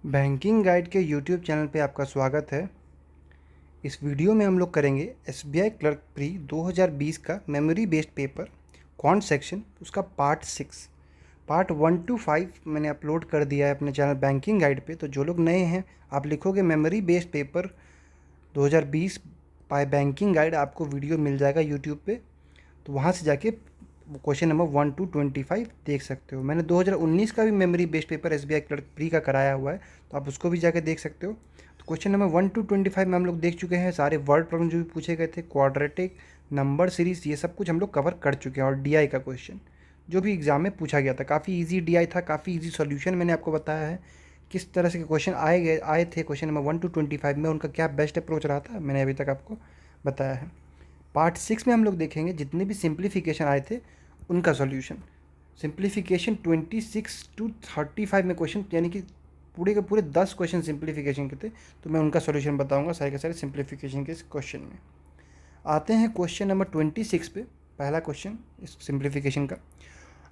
Banking guide के YouTube channel पे आपका स्वागत है। इस वीडियो में हम लोग करेंगे एसबीआई क्लर्क प्री 2020 का memory based paper quant section, उसका पार्ट 6। पार्ट 1 to 5 मैंने अपलोड कर दिया है अपने चैनल बैंकिंग गाइड पे। तो जो लोग नए हैं, आप लिखोगे memory based paper 2020 by banking guide, आपको वीडियो मिल जाएगा यूट्यूब पे। तो वहाँ से जाके क्वेश्चन नंबर 1 to 25 देख सकते हो। मैंने 2019 का भी memory based paper SBI clerk pre का कराया हुआ है, तो आप उसको भी जाके देख सकते हो। तो क्वेश्चन नंबर 1 to 25 में हम लोग देख चुके हैं सारे वर्ड प्रॉब्लम जो भी पूछे गए थे, क्वाड्रेटिक नंबर सीरीज, ये सब कुछ हम लोग कवर कर चुके हैं। और डीआई का क्वेश्चन जो भी एग्जाम में पूछा गया था, काफ़ी ईजी डीआई था, काफ़ी ईजी सॉल्यूशन मैंने आपको बताया है। किस तरह से क्वेश्चन आए थे क्वेश्चन नंबर 1 to 25 में, उनका क्या बेस्ट अप्रोच रहा था, मैंने अभी तक आपको बताया है। पार्ट 6 में हम लोग देखेंगे जितने भी सिंप्लीफिकेशन आए थे उनका सॉल्यूशन। सिंप्लीफिकेशन 26 to 35 में क्वेश्चन, यानी कि पूरे के पूरे 10 क्वेश्चन सिंप्लीफिकेशन के थे, तो मैं उनका सॉल्यूशन बताऊंगा सारे के सारे सिंप्लीफिकेशन के क्वेश्चन में। आते हैं क्वेश्चन नंबर 26 पे। पहला क्वेश्चन इस सिंप्लीफिकेशन का,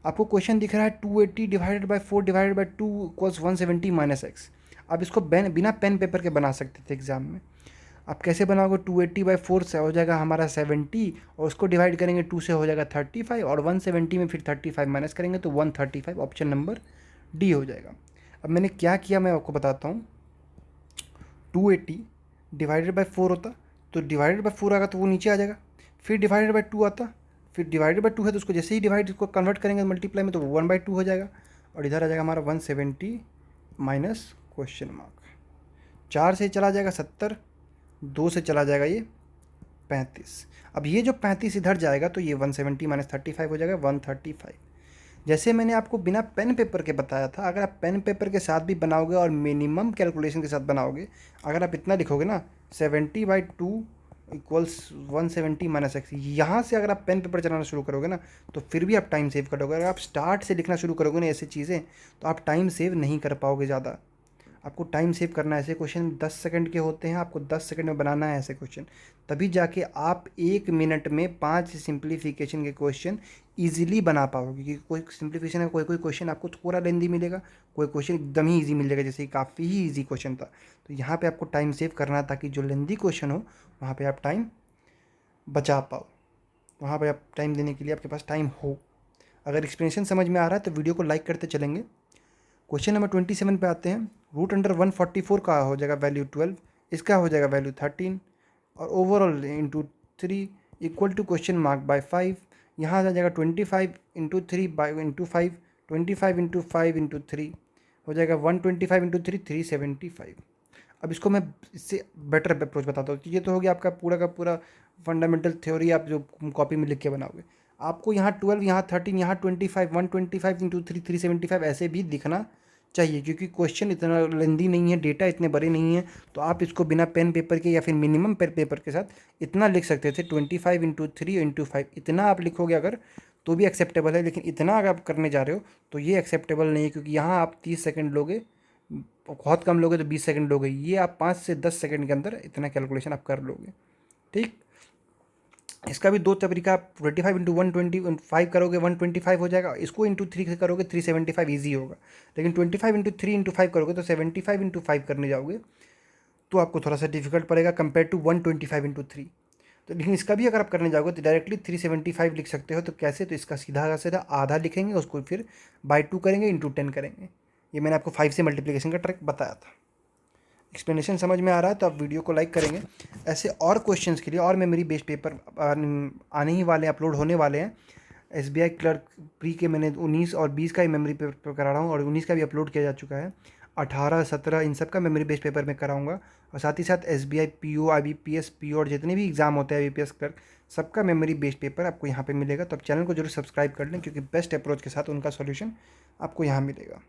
आपको क्वेश्चन दिख रहा है 280 divided by 4 divided by 2 equals 170 minus x. आप इसको बिना पेन पेपर के बना सकते थे एग्जाम में। आप कैसे बनाओगे? 280/4 से हो जाएगा हमारा 70, और उसको डिवाइड करेंगे 2 से हो जाएगा 35, और 170 में फिर 35 माइनस करेंगे तो 135, ऑप्शन नंबर डी हो जाएगा। अब मैंने क्या किया मैं आपको बताता हूँ। 280 डिवाइडेड बाई 4 होता, तो डिवाइडेड बाई 4 आएगा तो वो नीचे आ जाएगा। फिर डिवाइडेड बाई 2 आता, फिर डिवाइडेड बाई 2 है तो उसको जैसे ही डिवाइड को कन्वर्ट करेंगे मल्टीप्लाई में, तो वो 1/2 हो जाएगा। और इधर आ जाएगा हमारा 170 माइनस क्वेश्चन मार्क। 4 से चला जाएगा 70, 2 से चला जाएगा ये 35। अब ये जो 35 इधर जाएगा तो ये 170 माइनस 35 हो जाएगा 135। जैसे मैंने आपको बिना पेन पेपर के बताया था, अगर आप पेन पेपर के साथ भी बनाओगे और मिनिमम कैलकुलेशन के साथ बनाओगे, अगर आप इतना लिखोगे ना 70/2 इक्वल्स 170 माइनस एक्स, यहाँ से अगर आप पेन पेपर चलाना शुरू करोगे ना तो फिर भी आप टाइम सेव करोगे। अगर आप स्टार्ट से लिखना शुरू करोगे ना ऐसी चीज़ें, तो आप टाइम सेव नहीं कर पाओगे ज़्यादा। आपको टाइम सेव करना है। ऐसे क्वेश्चन 10 सेकंड के होते हैं, आपको 10 सेकंड में बनाना है ऐसे क्वेश्चन, तभी जाके आप 1 मिनट में 5 सिंप्लीफिकेशन के क्वेश्चन ईजिली बना पाओगे। क्योंकि कोई सिंप्लीफिकेशन है, कोई कोई क्वेश्चन आपको थोड़ा लेंदी मिलेगा, कोई क्वेश्चन एकदम ही ईजी मिलेगा, जैसे काफ़ी ही ईजी क्वेश्चन था। तो यहाँ पर आपको टाइम सेव करना है ताकि जो लेंदी क्वेश्चन हो वहाँ पर आप टाइम बचा पाओ, वहाँ पर आप टाइम देने के लिए आपके पास टाइम हो। अगर एक्सप्लेनेशन समझ में आ रहा है तो वीडियो को लाइक करते चलेंगे। क्वेश्चन नंबर 27 पे आते हैं। रूट अंडर 144 का हो जाएगा वैल्यू 12, इसका हो जाएगा वैल्यू 13, और overall into 3 equal to question mark by 5। यहाँ आ जाएगा 25 into 3 by into 5, 25 into 5 into 3 हो जाएगा 125 इंटू 3 375। अब इसको मैं इससे बेटर अप्रोच बताता हूँ। ये तो हो गया आपका पूरा का पूरा फंडामेंटल थ्योरी, आप जो कॉपी में लिख के बनाओगे। आपको यहाँ 12, यहाँ 13, यहाँ 25, 125 इंटू 3 375 ऐसे भी दिखना चाहिए, क्योंकि क्वेश्चन इतना लेंदी नहीं है, डेटा इतने बड़े नहीं है। तो आप इसको बिना पेन पेपर के या फिर मिनिमम पेन पेपर के साथ इतना लिख सकते थे, 25 इंटू 3 इंटू 5, इतना आप लिखोगे अगर तो भी एक्सेप्टेबल है। लेकिन इतना अगर आप करने जा रहे हो तो ये एक्सेप्टेबल नहीं है, क्योंकि यहाँ आप 30 सेकंड लोगे, बहुत कम लोगे तो 20 सेकंड लोगे। ये आप 5 से 10 सेकंड के अंदर इतना कैलकुलेशन आप कर लोगे। ठीक, इसका भी दो तरीका, आप 25 इंटू 125 करोगे 125 हो जाएगा, इसको इंटू 3 करोगे 375 ईजी होगा। लेकिन 25 इंटू 3 इंटू 5 करोगे तो 75 इंटू 5 करने जाओगे तो आपको थोड़ा सा डिफिकल्ट पड़ेगा कंपेयर टू 125 इंटू 3। तो लेकिन इसका भी अगर आप करने जाओगे तो डायरेक्टली 375 लिख सकते हो। तो कैसे? तो इसका सीधा सीधा आधा लिखेंगे, उसको फिर बाई 2 करेंगे, इंटू 10 करेंगे। ये मैंने आपको 5 से मल्टीप्लिकेशन का ट्रिक बताया था। एक्सप्लेनेशन समझ में आ रहा है तो आप वीडियो को लाइक करेंगे। ऐसे और क्वेश्चंस के लिए और मेमोरी बेस्ड पेपर आने ही वाले, अपलोड होने वाले हैं। एसबीआई क्लर्क प्री के मैंने 19 और 20 का ही मेमोरी पेपर करा रहा हूँ, और 19 का भी अपलोड किया जा चुका है। 18, 17 इन सब का मेमोरी बेस्ड पेपर मैं कराऊंगा। और साथ ही साथ एसबीआई पीओ, आईबीपीएस पीओ और जितने भी एग्जाम होते हैं आईबीपीएस क्लर्क, सबका मेमोरी बेस्ड पेपर आपको यहाँ पे मिलेगा। तो आप चैनल को जरूर सब्सक्राइब कर लें, क्योंकि बेस्ट अप्रोच के साथ उनका सॉल्यूशन आपको यहाँ मिलेगा।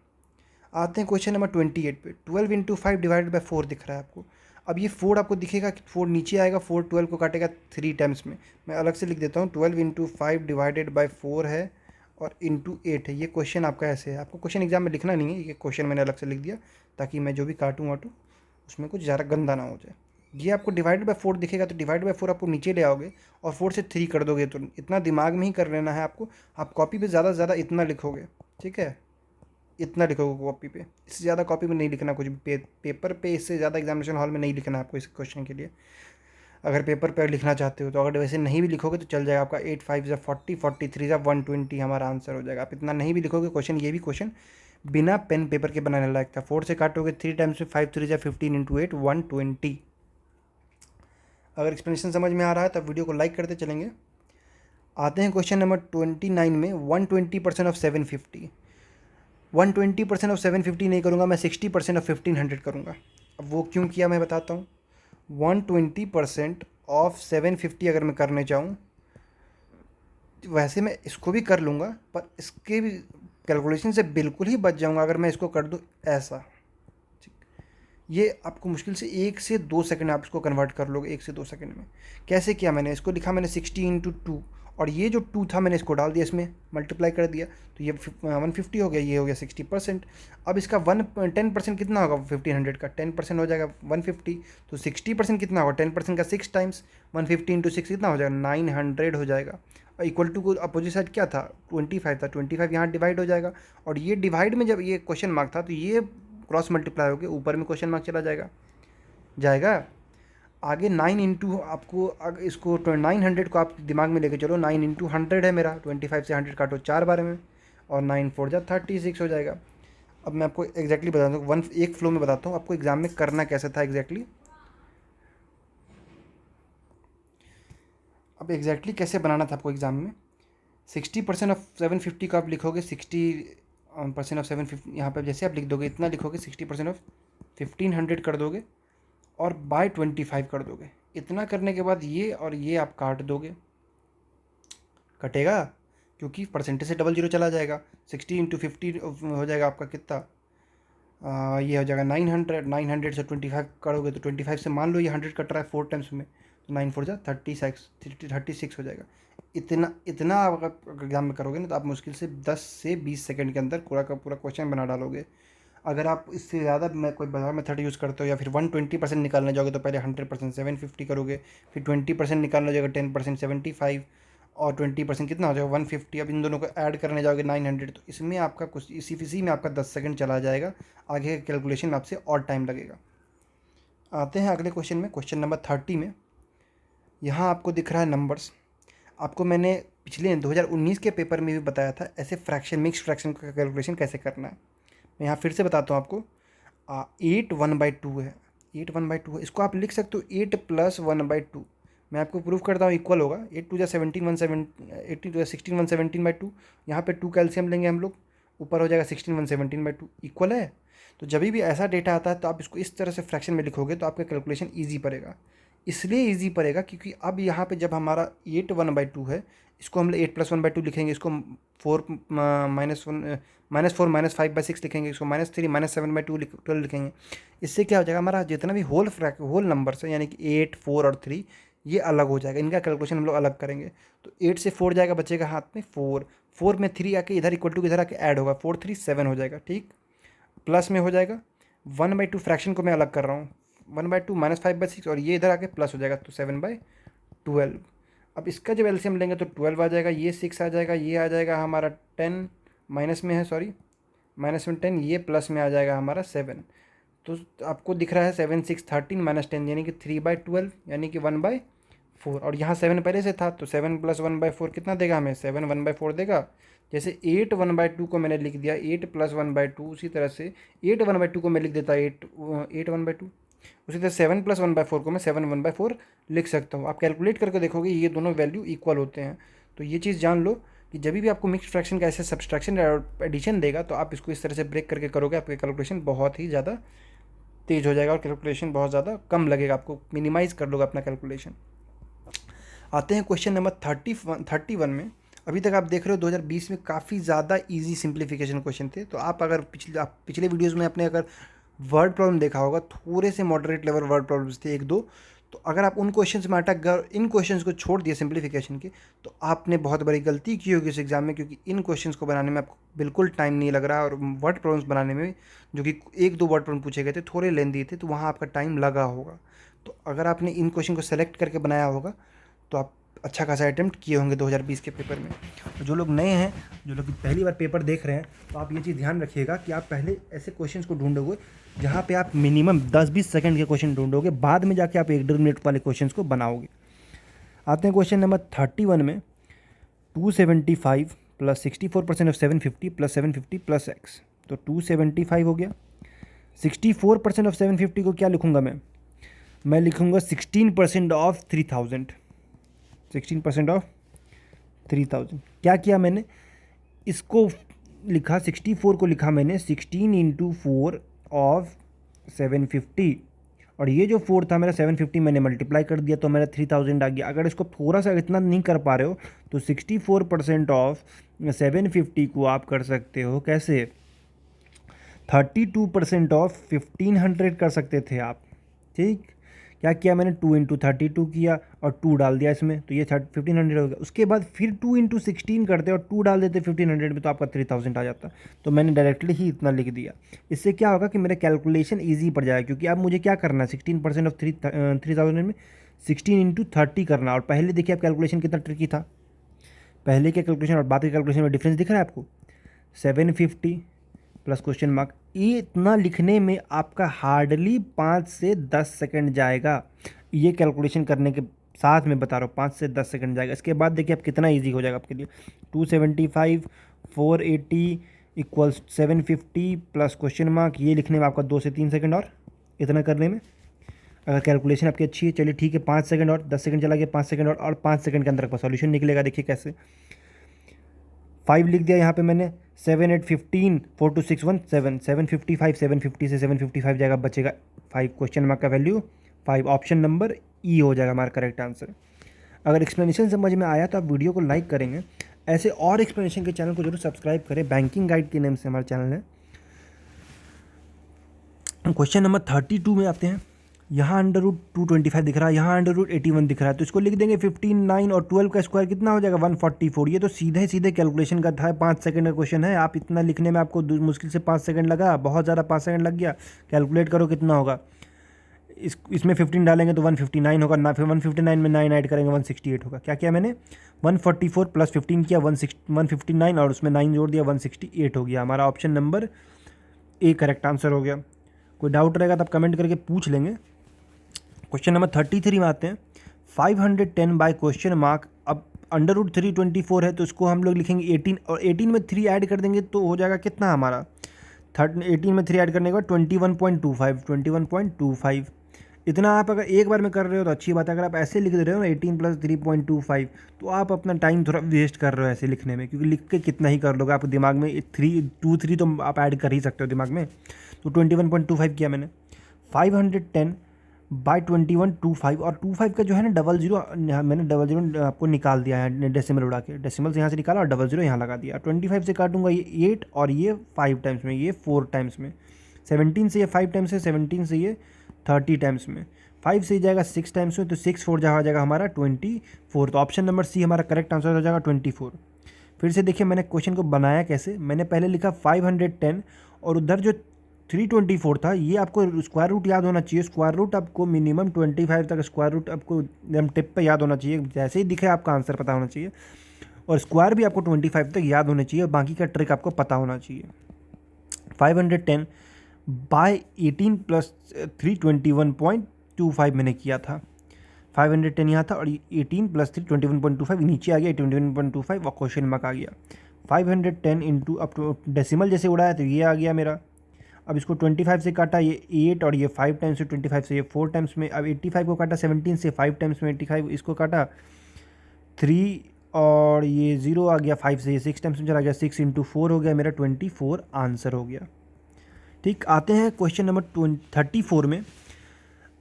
आते हैं क्वेश्चन नंबर 28 पे। 12 इंटू 5 डिवाइडेड बाई 4 दिख रहा है आपको। अब ये 4 आपको दिखेगा कि 4 नीचे आएगा, 4 12 को काटेगा 3 टाइम्स में। मैं अलग से लिख देता हूँ, 12 इंटू 5 डिवाइडेड बाई 4 है और इंटू 8 है। ये क्वेश्चन आपका ऐसे है, आपको क्वेश्चन एग्जाम में लिखना नहीं है, ये क्वेश्चन मैंने अलग से लिख दिया ताकि मैं जो भी काटूँ वाटूँ उसमें कुछ ज़्यादा गंदा ना हो जाए। ये आपको डिवाइडेड बाई 4 दिखेगा, तो डिवाइड बाई 4 आपको नीचे ले आओगे और 4 से 3 कर दोगे। तो इतना दिमाग में ही कर लेना है आपको, आप कॉपी पे ज़्यादा से ज़्यादा इतना लिखोगे, ठीक है। इतना लिखोगे कॉपी पे, इससे ज़्यादा कॉपी में नहीं लिखना कुछ भी, पेपर पे इससे ज़्यादा एग्जामिनेशन हॉल में नहीं लिखना आपको इस क्वेश्चन के लिए। अगर पेपर पर लिखना चाहते हो तो अगर वैसे नहीं भी लिखोगे तो चल जाएगा आपका। 8 5 ज़ा 40, 43 ज़ा 120 हमारा आंसर हो जाएगा। आप इतना नहीं भी लिखोगे क्वेश्चन, ये भी क्वेश्चन बिना पेन पेपर के बनाने लायक था। 4 से काटोगे 3 टाइम्स में 5 3 ज़ा 15 इंटू 8 120। अगर एक्सप्लेनेशन समझ में आ रहा है तो वीडियो को लाइक करते चलेंगे। आते हैं क्वेश्चन नंबर 29 में। 120% ऑफ 750। 120% ऑफ 750 नहीं करूँगा मैं, 60% ऑफ 1500 करूँगा। अब वो क्यों किया मैं बताता हूँ। 120% ऑफ 750 अगर मैं करने चाहूँ, वैसे मैं इसको भी कर लूँगा पर इसके भी कैलकुलेशन से बिल्कुल ही बच जाऊँगा अगर मैं इसको कर दूँ ऐसा। ये आपको मुश्किल से 1 से 2 सेकंड आप इसको कन्वर्ट कर लोगे, 1 से 2 सेकंड में। कैसे किया मैंने इसको, लिखा मैंने 60 इंटू 2 और ये जो 2 था मैंने इसको डाल दिया, इसमें मल्टीप्लाई कर दिया तो ये 150 हो गया, ये हो गया 60%। अब इसका 10% कितना होगा 1500 का, 10% हो जाएगा 150। तो 60% कितना होगा 10% का 6 टाइम्स 150 इंटू 6 कितना हो जाएगा 900 हो जाएगा। और इक्वल टू को अपोजिट साइड क्या था 25 था, 25 यहाँ डिवाइड हो जाएगा। और ये डिवाइड में जब ये क्वेश्चन मार्क था तो ये क्रॉस मल्टीप्लाई हो गया, ऊपर में क्वेश्चन मार्क चला जाएगा। आगे 9 इंटू आपको, अगर इसको 900 को आप दिमाग में लेके चलो, 9 इंटू 100 है मेरा, 25 से 100 काटो 4 बार में और 9 4 जा 36 हो जाएगा। अब मैं आपको एग्जैक्टली बताता हूँ, एक फ्लो में बताता हूँ आपको एग्जाम में करना कैसे था एग्जैक्टली। अब एग्जैक्टली कैसे बनाना था आपको एग्जाम में। 60% ऑफ 750 का आप लिखोगे, 60% ऑफ 750 यहाँ पर जैसे आप लिख दोगे इतना लिखोगे, 60% ऑफ 1500 कर दोगे और बाय 25 कर दोगे। इतना करने के बाद ये और ये आप काट दोगे, कटेगा क्योंकि परसेंटेज से डबल जीरो चला जाएगा। 60 इंटू 50 हो जाएगा आपका कितना, ये हो जाएगा 900। 900 से 25 करोगे तो 25 से मान लो ये 100 कट रहा है 4 टाइम्स में, तो 9 4 जा 36 हो जाएगा। इतना आप अगर एग्जाम में करोगे ना तो आप मुश्किल से 10 से 20 सेकंड के अंदर पूरा का पूरा क्वेश्चन बना डालोगे। अगर आप इससे ज़्यादा मैं कोई बड़ा मेथड यूज़ करते हो या फिर 120% निकालने जाओगे तो पहले 100% 750 करोगे, फिर 20% निकालने जाओगे 10% 75 और 20% कितना हो जाएगा 150। अब इन दोनों को ऐड करने जाओगे 900, तो इसमें आपका कुछ इसी में आपका 10 सेकंड चला जाएगा। आगे कैलकुलेशन में आपसे और टाइम लगेगा। आते हैं अगले क्वेश्चन में, क्वेश्चन नंबर 30 में। यहाँ आपको दिख रहा है नंबर्स। आपको मैंने पिछले 2019 के पेपर में भी बताया था ऐसे फ्रैक्शन, मिक्स फ्रैक्शन का कैलकुलेशन कैसे करना है। मैं यहाँ फिर से बताता हूँ आपको। 8 1/2 है, 8 1/2 है, इसको आप लिख सकते हो 8 + 1/2। मैं आपको प्रूफ करता हूँ इक्वल होगा। 8 2 जा 17 18 2 16 117/2। यहाँ पे 2 कैल्शियम लेंगे हम लोग, ऊपर हो जाएगा 16 117/2, इक्वल है। तो जब भी ऐसा डेटा आता है तो आप इसको इस तरह से फ्रैक्शन में लिखोगे तो आपका कैलकुलेशन ईजी पड़ेगा। इसलिए ईजी पड़ेगा क्योंकि अब यहाँ पे जब हमारा 8 1/2 है, इसको हम 8 + 1/2 लिखेंगे, इसको 4 -4 -5/6 लिखेंगे, इसको -3 -7/2 12 लिखेंगे। इससे क्या हो जाएगा हमारा जितना भी होल नंबर्स है यानी कि 8 4 और 3 ये अलग हो जाएगा, इनका कैलकुलेशन हम लोग अलग करेंगे। तो 8 से 4 जाएगा, बचेगा हाथ में 4, 4 में 3 आके इधर इक्वल टू इधर आके ऐड होगा, 4 3 7 हो जाएगा, ठीक। प्लस में हो जाएगा 1/2 फ्रैक्शन को मैं अलग कर रहा हूँ, 1/2 -5/6 और ये इधर आके प्लस हो जाएगा तो 7/12। अब इसका जब एलसीएम लेंगे तो 12 आ जाएगा, ये 6 आ जाएगा, ये आ जाएगा हमारा 10, माइनस में है सॉरी, माइनस में 10, ये प्लस में आ जाएगा हमारा 7। तो आपको दिख रहा है 7 6 13 -10 यानी कि 3/12 यानी कि 1/4। और यहाँ 7 पहले से था तो 7 + 1/4 कितना देगा हमें, 7 1/4 देगा। जैसे 8 1/2 को मैंने लिख दिया 8 + 1/2, उसी तरह से 8 1/2 को मैं लिख देता 8 1/2। उसी तरह 7 + 1/4 को मैं 7 1/4 लिख सकता हूँ। आप कैलकुलेट करके देखोगे ये दोनों वैल्यू इक्वल होते हैं। तो ये चीज़ जान लो कि जब भी आपको मिक्स फ्रैक्शन का ऐसे सब्सट्रैक्शन या एडिशन देगा तो आप इसको इस तरह से ब्रेक करके करोगे, आपका कैलकुलेशन बहुत ही ज़्यादा तेज़ हो जाएगा और कैलकुलेशन बहुत ज़्यादा कम लगेगा, आपको मिनिमाइज़ कर लोगे अपना कैलकुलेशन। आते हैं क्वेश्चन नंबर 31 में। अभी तक आप देख रहे हो 2020 में काफ़ी ज़्यादा इजी सिंप्लीफिकेशन क्वेश्चन थे। तो आप अगर पिछले वीडियोज़ में अपने अगर वर्ड प्रॉब्लम देखा होगा, थोड़े से मॉडरेट लेवल वर्ड प्रॉब्लम्स थे 1 2, तो अगर आप उन क्वेश्चंस में अटक गए, इन क्वेश्चंस को छोड़ दिए सिंप्लीफिकेशन के, तो आपने बहुत बड़ी गलती की होगी इस एग्ज़ाम में, क्योंकि इन क्वेश्चंस को बनाने में आपको बिल्कुल टाइम नहीं लग रहा और वर्ड प्रॉब्लम्स बनाने में जो कि 1 2 वर्ड प्रॉब्लम पूछे गए थे थोड़े लेंदी थे, तो वहाँ आपका टाइम लगा होगा। तो अगर आपने इन क्वेश्चन को सेलेक्ट करके बनाया होगा तो आप अच्छा खासा अटैम्प्ट किए होंगे 2020 के पेपर में। और जो लोग नए हैं, जो लोग पहली बार पेपर देख रहे हैं, तो आप ये चीज़ ध्यान रखिएगा कि आप पहले ऐसे क्वेश्चंस को ढूंढोगे जहाँ पे आप मिनिमम 10-20 सेकंड के क्वेश्चन ढूंढोगे, बाद में जाके आप 1-1.5 मिनट वाले क्वेश्चंस को बनाओगे। आते हैं क्वेश्चन नंबर 31 में। 275 plus 64% of 750 plus 750 plus x. तो 275 हो गया। 64% ऑफ 750 को क्या लिखूंगा मैं लिखूंगा 16% ऑफ 3000। 16% ऑफ 3000 क्या किया मैंने, इसको लिखा 64 को लिखा मैंने 16 इंटू 4 ऑफ 750, और ये जो 4 था मेरा 750 मैंने मल्टीप्लाई कर दिया तो मेरा 3000 आ गया। अगर इसको थोड़ा सा इतना नहीं कर पा रहे हो तो 64% ऑफ 750 को आप कर सकते हो कैसे, 32% ऑफ 1500 कर सकते थे आप। ठीक, क्या किया मैंने 2 इंटू 32 किया और 2 डाल दिया इसमें, तो ये 1500 हो गया। उसके बाद फिर 2 इंटू 16 करते और 2 डाल देते 1500 में, तो आपका 3000 आ जाता। तो मैंने डायरेक्टली ही इतना लिख दिया। इससे क्या होगा कि मेरा कैलकुलेशन ईजी पड़ जाएगा, क्योंकि अब मुझे क्या करना है, 16% ऑफ 3000 में 16 इंटू 30 करना। और पहले देखिए आप कैलकुलेशन कितना ट्रिकी था, पहले के कैलकुलेशन और बाद के कैलकुलेशन में डिफरेंस दिख रहा है आपको। 750 प्लस क्वेश्चन मार्क, ये इतना लिखने में आपका हार्डली 5 से 10 सेकंड जाएगा। ये कैलकुलेशन करने के साथ में बता रहा हूँ 5 से 10 सेकंड जाएगा। इसके बाद देखिए आप कितना इजी हो जाएगा आपके लिए। 275 480 इक्वल्स 750 प्लस क्वेश्चन मार्क, ये लिखने में आपका 2 से 3 सेकंड और इतना करने में। अगर कैलकुलेशन आपकी अच्छी है, चलिए ठीक है, 5 सेकंड और 10 सेकंड चला गया, 5 सेकंड और 5 सेकंड के अंदर आपका सॉल्यूशन निकलेगा। देखिए कैसे, 5 लिख दिया यहाँ पे मैंने, 7 8 15 4 2 6 1 7 755 750 से 755 जाएगा, बचेगा 5, क्वेश्चन मार्क का वैल्यू 5, ऑप्शन नंबर ई हो जाएगा हमारा करेक्ट आंसर। अगर एक्सप्लेनेशन समझ में आया तो आप वीडियो को लाइक करेंगे, ऐसे और एक्सप्लेनेशन के चैनल को जरूर सब्सक्राइब करें। बैंकिंग गाइड के नेम से हमारा चैनल है। क्वेश्चन नंबर 32 में आते हैं। यहाँ √225 दिख रहा है, यहाँ √81 दिख रहा है, तो इसको लिख देंगे 15 9 और 12 का स्क्वायर कितना हो जाएगा 144। ये तो सीधे सीधे कैलकुलेशन का था, 5 सेकंड का क्वेश्चन है। आप इतना लिखने में आपको मुश्किल से 5 सेकंड लगा, बहुत ज़्यादा 5 सेकंड लग गया। कैलकुलेट करो कितना होगा, इसमें 15 डालेंगे तो 159 होगा ना, फिर 159 में 9 ऐड करेंगे 168 होगा। क्या किया मैंने, 144 प्लस 15 किया 159 और उसमें 9 जोड़ दिया 168 हो गया। हमारा option number A correct answer हो गया। कोई डाउट रहेगा तो आप कमेंट करके पूछ लेंगे। क्वेश्चन नंबर 33 में आते हैं। 510 बाय क्वेश्चन मार्क, अब √324 है तो इसको हम लोग लिखेंगे 18, और 18 में 3 ऐड कर देंगे तो हो जाएगा कितना हमारा, 18 में 3 ऐड करने के बाद 21.25 इतना। आप अगर एक बार में कर रहे हो तो अच्छी बात है, अगर आप ऐसे लिख दे रहे हो ना 18 प्लस 3.25, तो आप अपना टाइम थोड़ा वेस्ट कर रहे हो ऐसे लिखने में, क्योंकि लिख के कितना ही कर लोगे, आप दिमाग में 3 तो आप ऐड कर ही सकते हो दिमाग में। तो 21.25 किया मैंने। 510 बाई 21.25, और 25 का जो है ना 00, मैंने 00 आपको निकाल दिया है डेसिमल उड़ा के, डेसिमल से यहाँ से निकाला और 00 यहाँ लगा दिया। 25 से काटूंगा ये 8 और ये 5 टाइम्स में, ये 4 टाइम्स में, 17 से ये 5 टाइम्स है, 17 से ये 30 टाइम्स में, 5 से जाएगा 6 टाइम्स में, तो 6 4 जहाँ हो जाएगा हमारा 24। तो ऑप्शन नंबर सी हमारा करेक्ट आंसर हो जाएगा 24। फिर से देखिए मैंने क्वेश्चन को बनाया कैसे, मैंने पहले लिखा 510 और उधर जो 324 था, ये आपको स्क्वायर रूट याद होना चाहिए। स्क्वायर रूट आपको मिनिमम 25 तक स्क्वायर रूट आपको एकदम टिप पे याद होना चाहिए, जैसे ही दिखे आपका आंसर पता होना चाहिए, और स्क्वायर भी आपको 25 तक याद होना चाहिए, और बाकी का ट्रिक आपको पता होना चाहिए। 510 बाय 18 प्लस 321.25 मैंने किया था। 510 यहाँ था और 18 प्लस 321.25 नीचे आ गया 21.25 और क्वेश्चन मार्क आ गया। 510 इंटू, अब तो डेसिमल जैसे उड़ाया तो ये आ गया मेरा। अब इसको 25 से काटा, ये 8 और ये 5 टाइम्स से, 25 से ये 4 टाइम्स में। अब 85 को काटा 17 से, 5 टाइम्स में 85, इसको काटा 3 और ये 0 आ गया, 5 से ये 6 टाइम्स में चला गया, 6 इंटू 4 हो गया मेरा 24 आंसर हो गया। ठीक, आते हैं क्वेश्चन नंबर 34 में।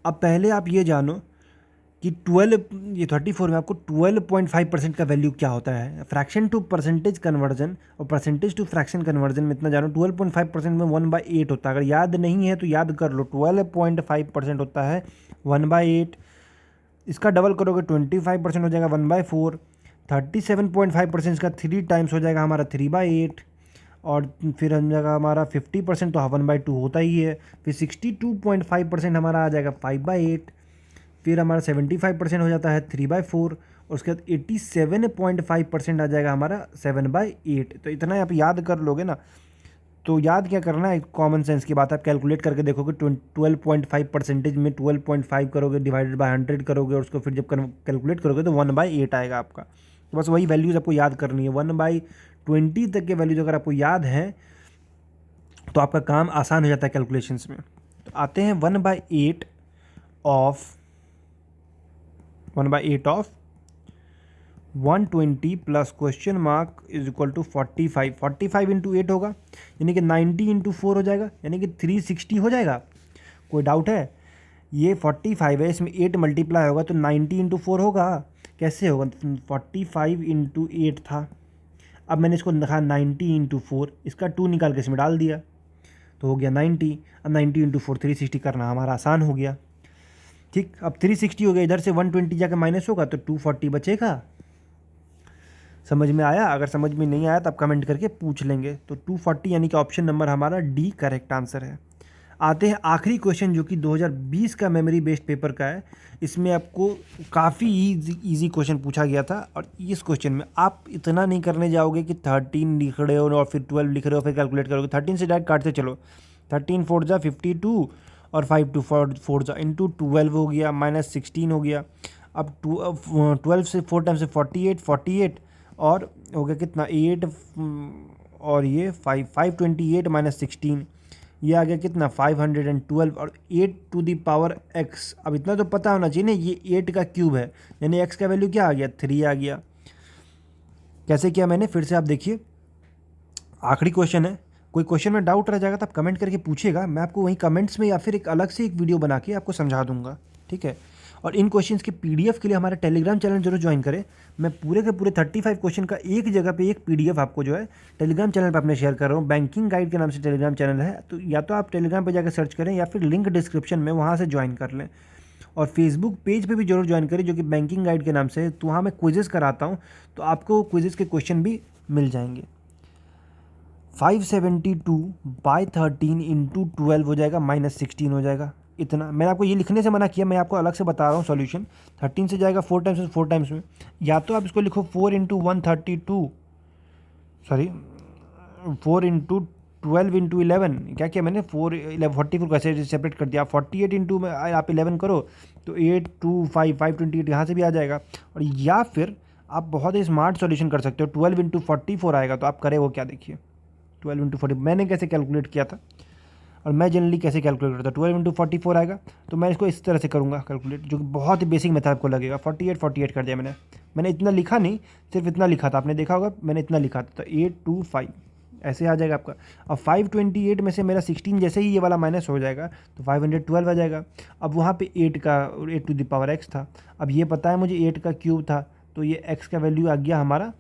अब पहले आप ये जानो कि 34 में आपको 12.5% का वैल्यू क्या होता है। फ्रैक्शन टू परसेंटेज कन्वर्जन और परसेंटेज टू फ्रैक्शन कन्वर्जन में इतना जानो, 12.5% में 1/8 होता है। अगर याद नहीं है तो याद कर लो, 12.5% होता है 1/8। इसका डबल करोगे 25% हो जाएगा 1/4। 37.5% इसका 3 टाइम्स हो जाएगा हमारा 3/8, और फिर हो जाएगा हमारा 50% तो 1/2 होता ही है। फिर 62.5% हमारा आ जाएगा 5/8। फिर हमारा 75% हो जाता है 3/4, और उसके बाद 87.5% आ जाएगा हमारा 7/8। तो इतना आप याद कर लोगे ना, तो याद क्या करना है, कॉमन सेंस की बात, आप कैलकुलेट करके देखोगे 12.5% में 12.5 करोगे डिवाइडेड बाय 100 करोगे, और उसको फिर जब कैलकुलेट करोगे तो 1/8 आएगा आपका। तो बस वही वैल्यूज़ आपको याद करनी है, 1/20 तक के वैल्यूज अगर आपको याद हैं तो आपका काम आसान हो जाता है कैलकुलेशंस में। तो आते हैं 1/8 of 120 plus question mark is equal to 45। 45 into 8 होगा, यानी कि 90 इंटू 4 हो जाएगा, यानी कि 360 हो जाएगा। कोई डाउट है? ये 45 है, इसमें 8 मल्टीप्लाई होगा तो 90 इंटू 4 होगा। कैसे होगा? 45 इंटू 8 था, अब मैंने इसको लिखा 90 इंटू 4, इसका 2 निकाल के इसमें डाल दिया तो हो गया 90। अब 90 इंटू 4 360 करना हमारा आसान हो गया। ठीक, अब 360 हो गया, इधर से 120 जाकर माइनस होगा तो 240 बचेगा। समझ में आया? अगर समझ में नहीं आया तो आप कमेंट करके पूछ लेंगे। तो 240 यानी कि ऑप्शन नंबर हमारा डी करेक्ट आंसर है। आते हैं आखिरी क्वेश्चन जो कि 2020 का मेमोरी बेस्ड पेपर का है। इसमें आपको काफ़ी इजी क्वेश्चन पूछा गया था, और इस क्वेश्चन में आप इतना नहीं करने जाओगे कि 13 लिख रहे हो और फिर 12 लिख रहे हो फिर कैलकुलेट करोगे। 13 से डायरेक्ट काटते चलो, 13 4 जा 52 और 5 2 4 जा इंटू 12 हो गया, माइनस 16 हो गया। अब 12 से 4 टाइम से 48 और हो गया कितना 8 और ये 528 माइनस 16, ये आ गया कितना 512 और 8 टू द पावर x। अब इतना तो पता होना चाहिए ना, ये 8 का क्यूब है, यानी x का वैल्यू क्या आ गया 3 आ गया। कैसे किया मैंने, फिर से आप देखिए, आखिरी क्वेश्चन है। कोई क्वेश्चन में डाउट रह जाएगा तो आप कमेंट करके पूछेगा, मैं आपको वहीं कमेंट्स में या फिर एक अलग से एक वीडियो बना के आपको समझा दूंगा, ठीक है। और इन क्वेश्चंस के पीडीएफ के लिए हमारा टेलीग्राम चैनल जरूर ज्वाइन करें। मैं पूरे के पूरे 35 क्वेश्चन का एक जगह पे एक पीडीएफ आपको जो है टेलीग्राम चैनल पे अपने शेयर कर रहा हूँ। बैंकिंग गाइड के नाम से टेलीग्राम चैनल है, तो या तो आप टेलीग्राम पे जाकर सर्च करें या फिर लिंक डिस्क्रिप्शन में वहाँ से ज्वाइन कर लें। और फेसबुक पेज पे भी जरूर ज्वाइन करें जो कि बैंकिंग गाइड के नाम से है, तो वहाँ मैं क्विजेज़ कराता हूँ, तो आपको क्विजेज़ के क्वेश्चन भी मिल जाएंगे। 572/13 इंटू 12 हो जाएगा, माइनस 16 हो जाएगा। इतना मैंने आपको ये लिखने से मना किया, मैं आपको अलग से बता रहा हूँ सॉल्यूशन। 13 से जाएगा 4 टाइम्स, 4 टाइम्स में, या तो आप इसको लिखो 4 इंटू 132, सॉरी 4 इंटू 12 इंटू 11, क्या किया मैंने 44 कैसे सेपरेट कर दिया। 48 इंटू में आप 11 करो तो 8 2 5 528 यहाँ से भी आ जाएगा। और या फिर आप बहुत ही स्मार्ट सॉल्यूशन कर सकते हो, 12 इंटू 44 आएगा, तो आप करें वो क्या, देखिए 12 इंटू 40 मैंने कैसे कैलकुलेट किया था, और मैं जनरली कैसे कैलकुलेट करता हूँ। 12 इंटू 44 आएगा, तो मैं इसको इस तरह से करूँगा कैलकुलेट, जो कि बहुत ही बेसिक मेथड आपको लगेगा। 48 कर दिया मैंने इतना लिखा नहीं, सिर्फ इतना लिखा था, आपने देखा होगा मैंने इतना लिखा था, तो 825 ऐसे आ जाएगा आपका। अब 528 में से मेरा 16 जैसे ही ये वाला माइनस हो जाएगा तो 512 आ जाएगा। अब वहाँ पे 8 टू द पावर x था, अब ये पता है मुझे 8 का क्यूब था, तो ये x का वैल्यू आ गया हमारा,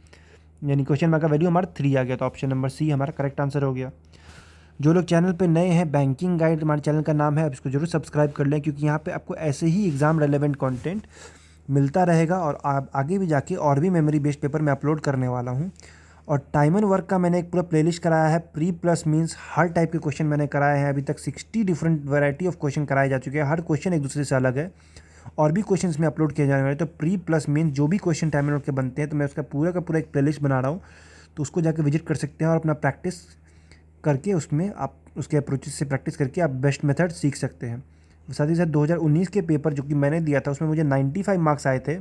यानी क्वेश्चन मार्क का वैल्यू हमारा 3 आ गया, तो ऑप्शन नंबर सी हमारा करेक्ट आंसर हो गया। जो लोग चैनल पे नए हैं, बैंकिंग गाइड हमारे चैनल का नाम है, आप इसको जरूर सब्सक्राइब कर लें, क्योंकि यहाँ पे आपको ऐसे ही एग्ज़ाम रेलेवेंट कंटेंट मिलता रहेगा, और आप आगे भी जाके और भी मेमोरी बेस्ड पेपर मैं अपलोड करने वाला हूँ। और टाइम एंड वर्क का मैंने एक पूरा प्लेलिस्ट कराया है, प्री प्लस मीन्स हर टाइप के क्वेश्चन मैंने कराए हैं। अभी तक 60 डिफरेंट वैरायटी ऑफ क्वेश्चन कराए जा चुके हैं, हर क्वेश्चन एक दूसरे से अलग है, और भी क्वेश्चंस में अपलोड किए जाने वाले। तो प्री प्लस मीन्स जो भी क्वेश्चन टाइम एंड वर्क के बनते हैं, तो मैं उसका पूरा का पूरा एक प्लेलिस्ट बना रहा हूँ, तो उसको जाकर विजिट कर सकते हैं और अपना प्रैक्टिस करके उसमें आप उसके अप्रोचेस से प्रैक्टिस करके आप बेस्ट मेथड सीख सकते हैं। साथ ही साथ 2019 के पेपर जो कि मैंने दिया था, उसमें मुझे 95 मार्क्स आए थे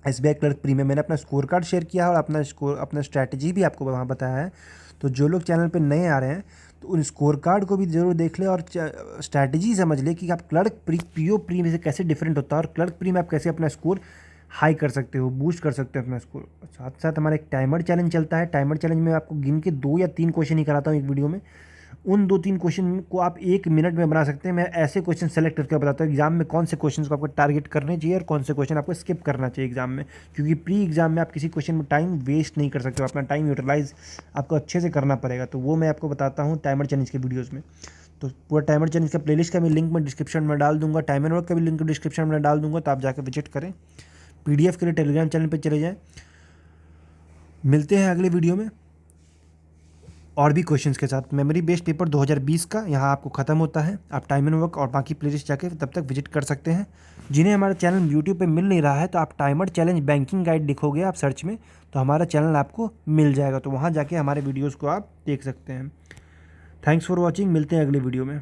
एसबीआई क्लर्क प्री में। मैंने अपना स्कोर कार्ड शेयर किया और अपना स्ट्रैटेजी भी आपको वहाँ बताया है। तो जो लोग चैनल पे नए आ रहे हैं तो उन स्कोर कार्ड को भी ज़रूर देख लें और स्ट्रैटेजी समझ लें कि आप क्लर्क प्री पीओ प्री में से कैसे डिफरेंट होता है, और क्लर्क प्री में आप कैसे अपना स्कोर हाई कर सकते हो, बूस्ट कर सकते हो अपना स्कोर। साथ साथ हमारा एक टाइमर चैलेंज चलता है, टाइमर चैलेंज में आपको गिन के 2 या 3 क्वेश्चन ही कराता हूँ एक वीडियो में। उन 2-3 क्वेश्चन को आप 1 मिनट में बना सकते हैं। मैं ऐसे क्वेश्चन सेलेक्ट करके बताता हूँ एग्जाम में कौन से क्वेश्चन को आपको टारगेट करने चाहिए और कौन से क्वेश्चन आपको स्किप करना चाहिए एग्जाम में, क्योंकि प्री एग्जाम में आप किसी क्वेश्चन में टाइम वेस्ट नहीं कर सकते हो, अपना टाइम यूटिलाइज आपको अच्छे से करना पड़ेगा। तो वो मैं आपको बताता हूँ टाइमर चैलेंज के वीडियोज़ में। तो पूरा टाइमर चैलेंज का प्लेलिस्ट का भी लिंक मैं डिस्क्रिप्शन में डाल दूंगा, टाइम एंड वर्क का भी लिंक डिस्क्रिप्शन में डाल दूंगा, तो आप जाकर विजिट करें। पीडीएफ के लिए टेलीग्राम चैनल पर चले जाएँ। मिलते हैं अगले वीडियो में। और भी क्वेश्चंस के साथ। मेमोरी बेस्ड पेपर 2020 का यहाँ आपको ख़त्म होता है। आप टाइम एंड वर्क और बाकी प्लेलिस्ट जाके तब तक विजिट कर सकते हैं। जिन्हें हमारा चैनल यूट्यूब पे मिल नहीं रहा है तो आप टाइमर चैलेंज बैंकिंग गाइड लिखोगे आप सर्च में तो हमारा चैनल आपको मिल जाएगा, तो वहाँ जाके हमारे वीडियोज़ को आप देख सकते हैं। थैंक्स फॉर वॉचिंग, मिलते हैं अगले वीडियो में।